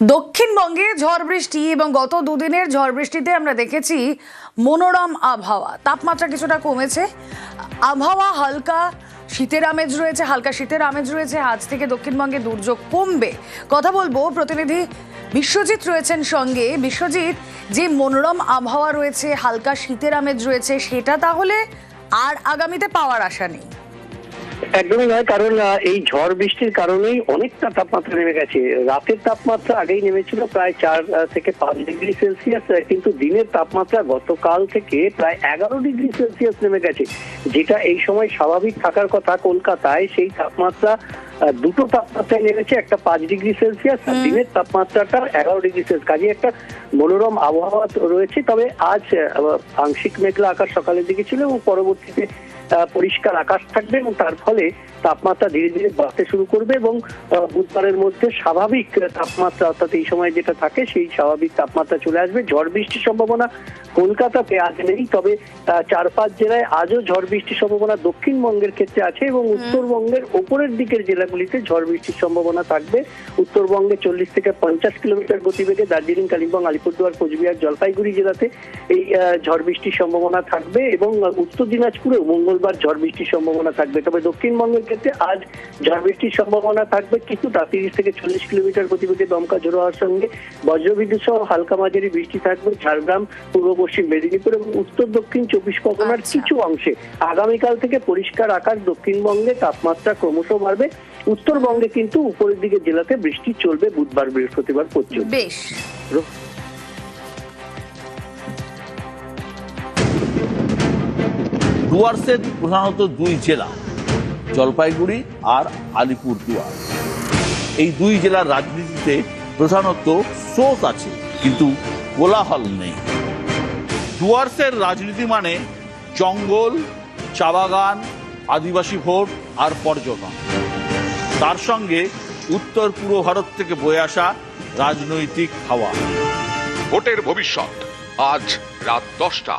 দক্ষিণবঙ্গে ঝড় বৃষ্টি এবং গত দুদিনের ঝড় বৃষ্টিতে আমরা দেখেছি মনোরম আবহাওয়া, তাপমাত্রা কিছুটা কমেছে, আবহাওয়া হালকা শীতের আমেজ রয়েছে, আজ থেকে দক্ষিণবঙ্গে দুর্যোগ কমবে। কথা বলবো প্রতিনিধি বিশ্বজিৎ রয়েছেন সঙ্গে। বিশ্বজিৎ, যে মনোরম আবহাওয়া রয়েছে, হালকা শীতের আমেজ রয়েছে, সেটা তাহলে আর আগামীতে পাওয়ার আশা নেই? একদমই নয়, কারণ এই ঝড় বৃষ্টির কারণেই অনেকটা তাপমাত্রা নেমে গেছে। রাতের তাপমাত্রা আগেই নেমেছিল প্রায় 4 থেকে 5 ডিগ্রি সেলসিয়াস, কিন্তু দিনের তাপমাত্রা গতকাল থেকে প্রায় 11 ডিগ্রি সেলসিয়াস নেমে গেছে, যেটা এই সময় স্বাভাবিক থাকার কথা। কলকাতায় সেই তাপমাত্রা দুটো তাপমাত্রায় নেমেছে, একটা 5 ডিগ্রি সেলসিয়াস, দিনের তাপমাত্রাটা 11 ডিগ্রি সেলসিয়াস। কাজে একটা মনোরম আবহাওয়া রয়েছে। তবে আজ আংশিক মেঘলা আকাশ সকালের দিকে ছিল এবং পরবর্তীতে পরিষ্কার আকাশ থাকবে এবং তার ফলে তাপমাত্রা ধীরে ধীরে বাড়তে শুরু করবে এবং বুধবারের মধ্যে স্বাভাবিক তাপমাত্রা, অর্থাৎ এই সময় যেটা থাকে সেই স্বাভাবিক তাপমাত্রা চলে আসবে। ঝড় বৃষ্টির সম্ভাবনা কলকাতাতে আজ নেই, তবে 4-5 জেলায় আজও ঝড় বৃষ্টির সম্ভাবনা দক্ষিণবঙ্গের ক্ষেত্রে আছে এবং উত্তরবঙ্গের ওপরের দিকের জেলাগুলিতে ঝড় বৃষ্টির সম্ভাবনা থাকবে। উত্তরবঙ্গে 40 থেকে 50 কিলোমিটার গতিবেগে দার্জিলিং, কালিম্পং, আলিপুরদুয়ার, কোচবিহার, জলপাইগুড়ি জেলাতে এই ঝড় বৃষ্টির সম্ভাবনা থাকবে এবং উত্তর দিনাজপুরে মঙ্গলবার ঝড় বৃষ্টির সম্ভাবনা থাকবে। তবে দক্ষিণবঙ্গের ক্ষেত্রে আজ ঝড় বৃষ্টির সম্ভাবনা থাকবে কিছুটা, 30 থেকে 40 কিলোমিটার গতিবেগে দমকা ঝোড়ো হওয়ার সঙ্গে বজ্রবিদ্যুৎ সহ হালকা মাঝারি বৃষ্টি থাকবে ঝাড়গ্রাম, পূর্ব পশ্চিম মেদিনীপুর এবং উত্তর দক্ষিণ 24 পরগনার কিছু অংশে। আগামীকাল থেকে পরিষ্কার আকাশ, দক্ষিণবঙ্গে তাপমাত্রা ক্রমশ বাড়বে। উত্তরবঙ্গে কিন্তু উপরের দিকে জেলাতে বৃষ্টি চলবে বুধবার, বৃহস্পতিবার পর্যন্ত। বেশ। ডুয়ার্সের প্রধানত দুই জেলা, জলপাইগুড়ি আর আলিপুরদুয়ার। এই দুই জেলার রাজনীতিতে প্রধানত স্রোত আছে, কিন্তু কোলাহল নেই। ডুয়ার্সের রাজনীতি মানে জঙ্গল, চা বাগান, আদিবাসী ভোট আর পর্যটন। তার সঙ্গে উত্তর পূর্ব ভারত থেকে বয়ে আসা রাজনৈতিক হাওয়া। ভোটের ভবিষ্যৎ আজ রাত 10টা।